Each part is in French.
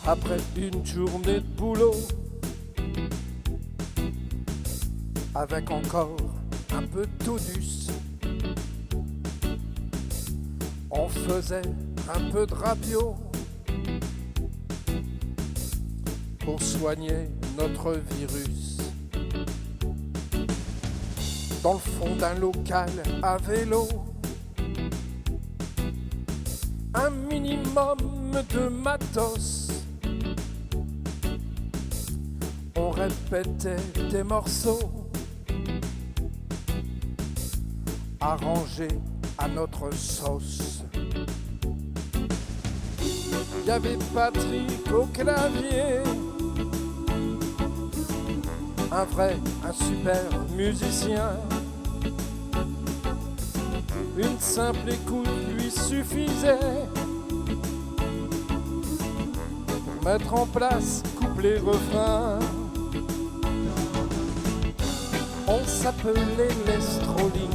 Après une journée de boulot, avec encore un peu de tonus, on faisait un peu de radio pour soigner notre virus. Dans le fond d'un local à vélo, un minimum de matos. On répétait des morceaux arrangés à notre sauce. Il y avait Patrick au clavier, un super musicien. Une simple écoute lui suffisait pour mettre en place couplet refrain. On s'appelait les Strolling,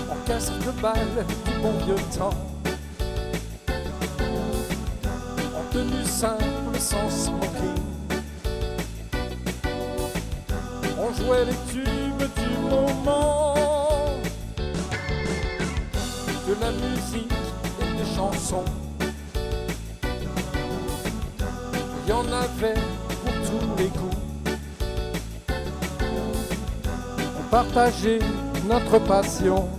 orchestre de bal du bon vieux temps, en tenue simple sans smoking. On jouait les tubes du moment, de la musique et des chansons. Il y en avait pour tous les goûts. On partageait notre passion.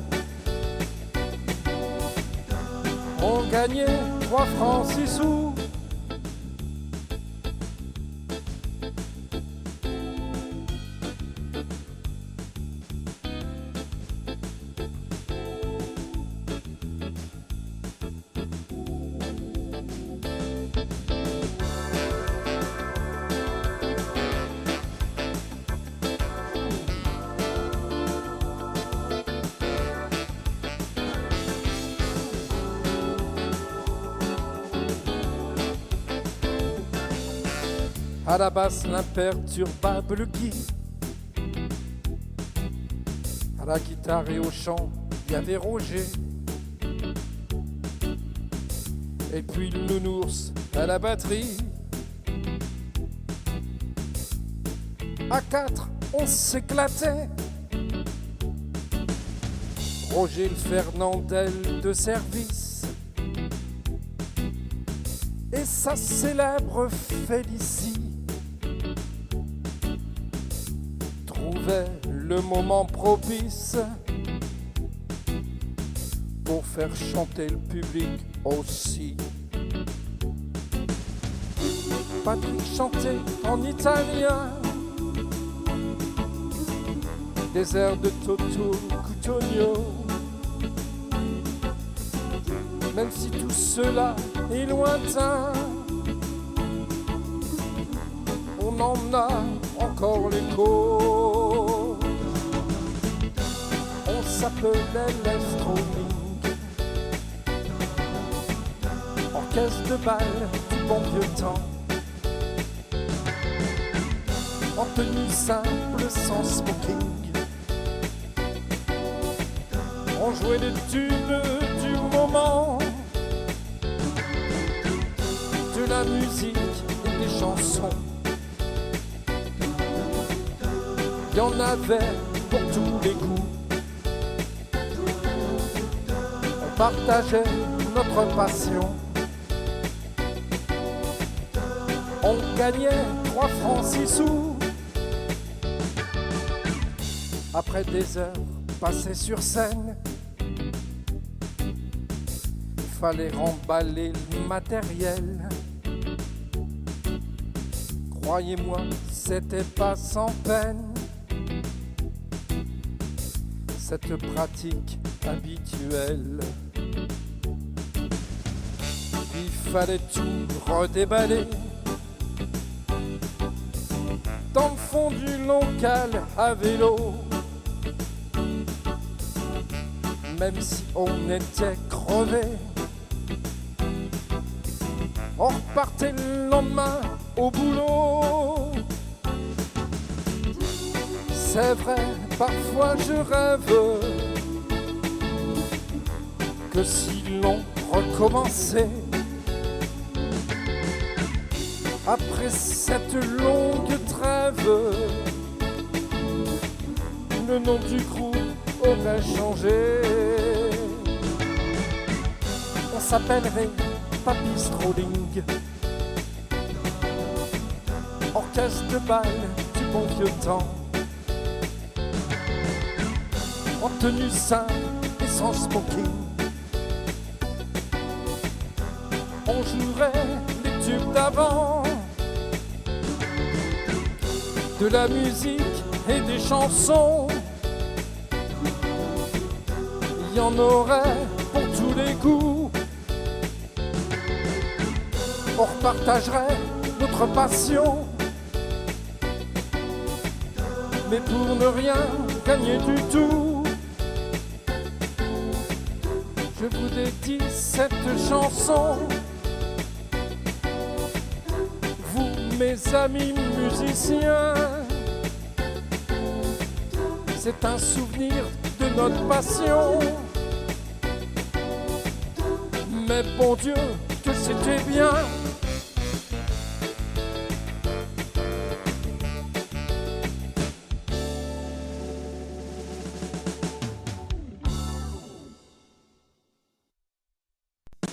On gagnait 3 francs 6 sous. À la basse, l'imperturbable Guy. À la guitare et au chant, il y avait Roger. Et puis le nounours à la batterie. À 4, on s'éclatait. Roger le Fernandel de service et sa célèbre Félicie le moment propice pour faire chanter le public aussi. Patrick chantait en italien des airs de Toto Cutugno. Même si tout cela est lointain, on en a encore l'écho. On s'appelait les Strolling, orchestre de bal du bon vieux temps, en tenue simple sans smoking. On jouait les tubes du moment, de la musique et des chansons. Il y en avait pour tous les goûts. On partageait notre passion. On gagnait 3 francs 6 sous. Après des heures passées sur scène, fallait remballer le matériel. Croyez-moi, c'était pas sans peine. Cette pratique habituelle, il fallait tout redéballer dans le fond du local à vélo. Même si on était crevé, on repartait le lendemain au boulot. C'est vrai, parfois je rêve que si l'on recommençait, Après cette longue trêve, le nom du groupe aurait changé. On s'appellerait Papy Strolling, orchestre de bal du bon vieux temps, en tenue simple et sans smoking. On jouerait les tubes d'avant, de la musique et des chansons. Il y en aurait pour tous les goûts. On repartagerait notre passion, mais pour ne rien gagner du tout, je vous dédie cette chanson. Vous, mes amis musiciens, c'est un souvenir de notre passion. Mais bon Dieu, que c'était bien.